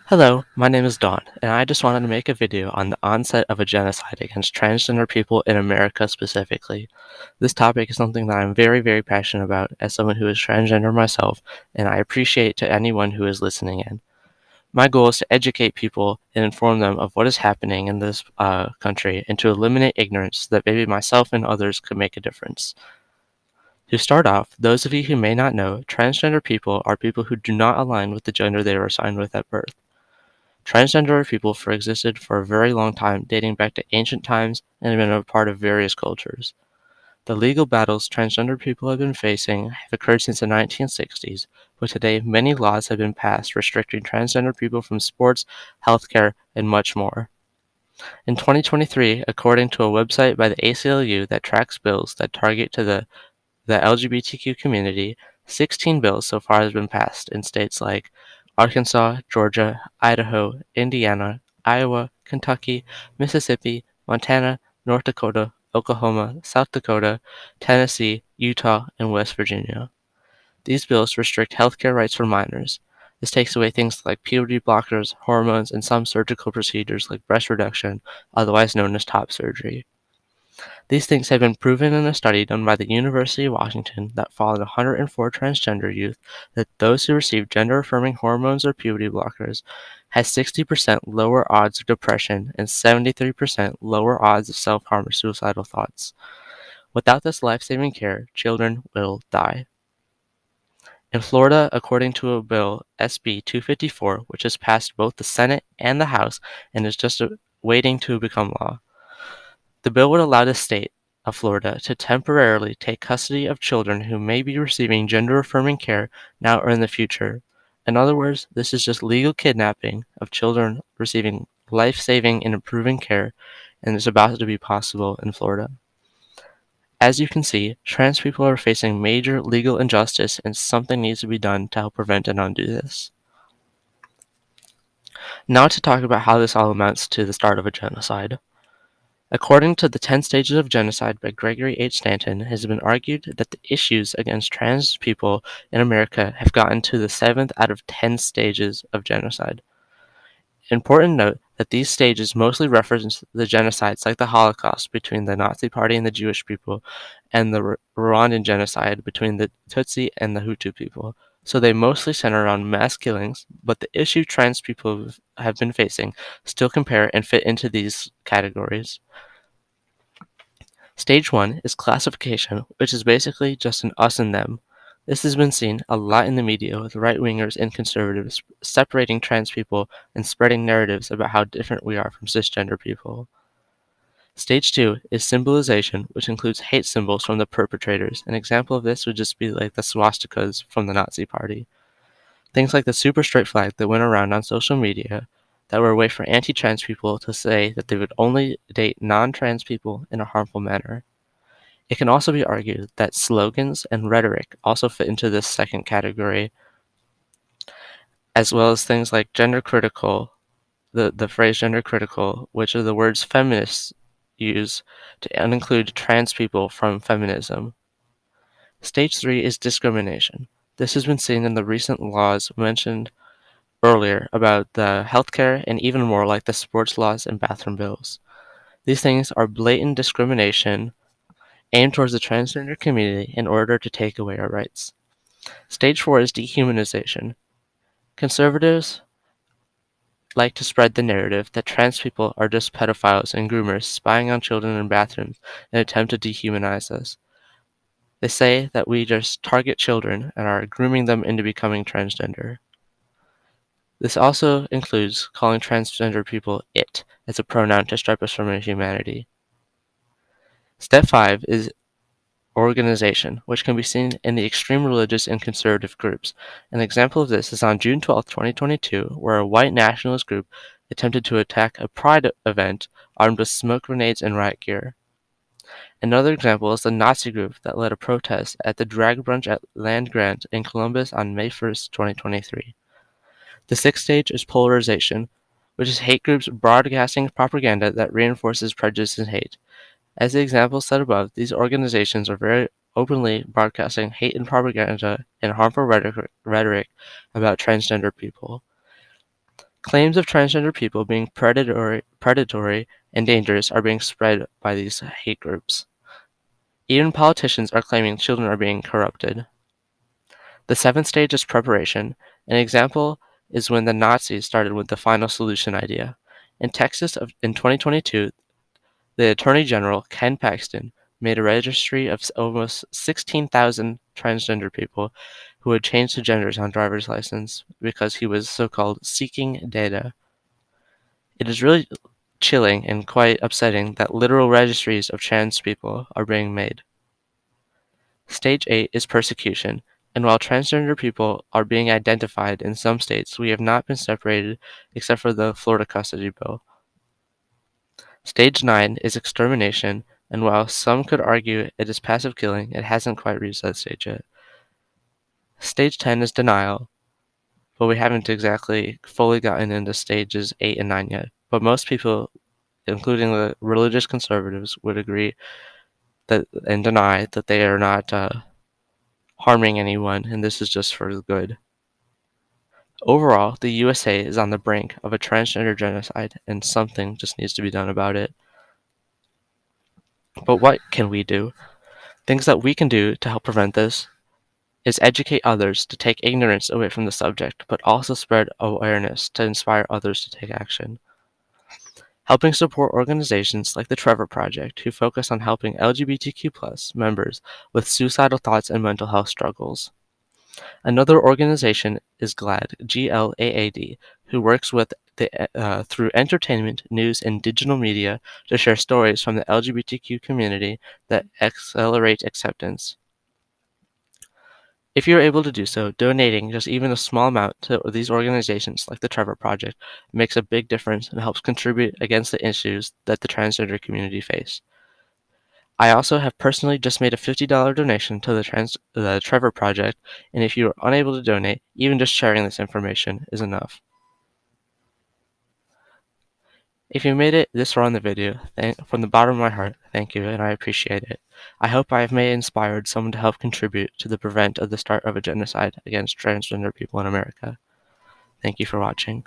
Hello, my name is Dawn, and I just wanted to make a video on the onset of a genocide against transgender people in America specifically. This topic is something that I'm very passionate about as someone who is transgender myself, and I appreciate to anyone who is listening in. My goal is to educate people and inform them of what is happening in this country and to eliminate ignorance so that maybe myself and others could make a difference. To start off, those of you who may not know, transgender people are people who do not align with the gender they were assigned with at birth. Transgender people existed for a very long time, dating back to ancient times, and have been a part of various cultures. The legal battles transgender people have been facing have occurred since the 1960s, but today many laws have been passed restricting transgender people from sports, healthcare, and much more. In 2023, according to a website by the ACLU that tracks bills that target to the LGBTQ community, 16 bills so far have been passed in states like Arkansas, Georgia, Idaho, Indiana, Iowa, Kentucky, Mississippi, Montana, North Dakota, Oklahoma, South Dakota, Tennessee, Utah, and West Virginia. These bills restrict healthcare rights for minors. This takes away things like puberty blockers, hormones, and some surgical procedures like breast reduction, otherwise known as top surgery. These things have been proven in a study done by the University of Washington that followed 104 transgender youth that those who received gender-affirming hormones or puberty blockers had 60% lower odds of depression and 73% lower odds of self-harm or suicidal thoughts. Without this life-saving care, children will die. In Florida, according to a bill, SB 254, which has passed both the Senate and the House and is just waiting to become law, the bill would allow the state of Florida to temporarily take custody of children who may be receiving gender-affirming care now or in the future. In other words, this is just legal kidnapping of children receiving life-saving and improving care, and it's about to be possible in Florida. As you can see, trans people are facing major legal injustice, and something needs to be done to help prevent and undo this. Now to talk about how this all amounts to the start of a genocide. According to the 10 Stages of Genocide by Gregory H. Stanton, it has been argued that the issues against trans people in America have gotten to the 7th out of 10 stages of genocide. Important note that these stages mostly reference the genocides like the Holocaust between the Nazi Party and the Jewish people, and the Rwandan genocide between the Tutsi and the Hutu people. So they mostly center around mass killings, but the issue trans people have been facing still compare and fit into these categories. Stage 1 is classification, which is basically just an us and them. This has been seen a lot in the media with right-wingers and conservatives separating trans people and spreading narratives about how different we are from cisgender people. Stage 2 is symbolization, which includes hate symbols from the perpetrators. An example of this would just be like the swastikas from the Nazi Party. Things like the super straight flag that went around on social media that were a way for anti-trans people to say that they would only date non-trans people in a harmful manner. It can also be argued that slogans and rhetoric also fit into this second category, as well as things like gender critical, the phrase gender critical, which are the words feminists use to include trans people from feminism. Stage 3 is discrimination. This has been seen in the recent laws mentioned earlier about the healthcare and even more like the sports laws and bathroom bills. These things are blatant discrimination aimed towards the transgender community in order to take away our rights. Stage 4 is dehumanization. Conservatives like to spread the narrative that trans people are just pedophiles and groomers spying on children in bathrooms in an attempt to dehumanize us. They say that we just target children and are grooming them into becoming transgender. This also includes calling transgender people it as a pronoun to strip us from our humanity. Step 5 is organization, which can be seen in the extreme religious and conservative groups. An example of this is on June 12, 2022, where a white nationalist group attempted to attack a pride event armed with smoke grenades and riot gear. Another example is the Nazi group that led a protest at the drag brunch at Land Grant in Columbus on May 1, 2023. The sixth stage is polarization, which is hate groups broadcasting propaganda that reinforces prejudice and hate. As the example said above, these organizations are very openly broadcasting hate and propaganda and harmful rhetoric about transgender people. Claims of transgender people being predatory and dangerous are being spread by these hate groups. Even politicians are claiming children are being corrupted. The seventh stage is preparation. An example is when the Nazis started with the final solution idea. In Texas in 2022, the Attorney General, Ken Paxton, made a registry of almost 16,000 transgender people who had changed their genders on driver's license because he was so-called seeking data. It is really chilling and quite upsetting that literal registries of trans people are being made. Stage 8 is persecution, and while transgender people are being identified in some states, we have not been separated except for the Florida custody bill. Stage 9 is extermination, and while some could argue it is passive killing, it hasn't quite reached that stage yet. Stage 10 is denial, but we haven't exactly fully gotten into stages 8 and 9 yet. But most people, including the religious conservatives, would agree that and deny that they are not harming anyone, and this is just for the good. Overall, the USA is on the brink of a transgender genocide, and something just needs to be done about it. But what can we do? Things that we can do to help prevent this is educate others to take ignorance away from the subject, but also spread awareness to inspire others to take action. Helping support organizations like the Trevor Project, who focus on helping LGBTQ members with suicidal thoughts and mental health struggles. Another organization is GLAAD, who works with through entertainment, news, and digital media to share stories from the LGBTQ community that accelerate acceptance. If you're able to do so, donating just even a small amount to these organizations like the Trevor Project makes a big difference and helps contribute against the issues that the transgender community face. I also have personally just made a $50 donation to the Trevor Project, and if you are unable to donate, even just sharing this information is enough. If you made it this far in the video, from the bottom of my heart, thank you, and I appreciate it. I hope I have inspired someone to help contribute to the prevent of the start of a genocide against transgender people in America. Thank you for watching.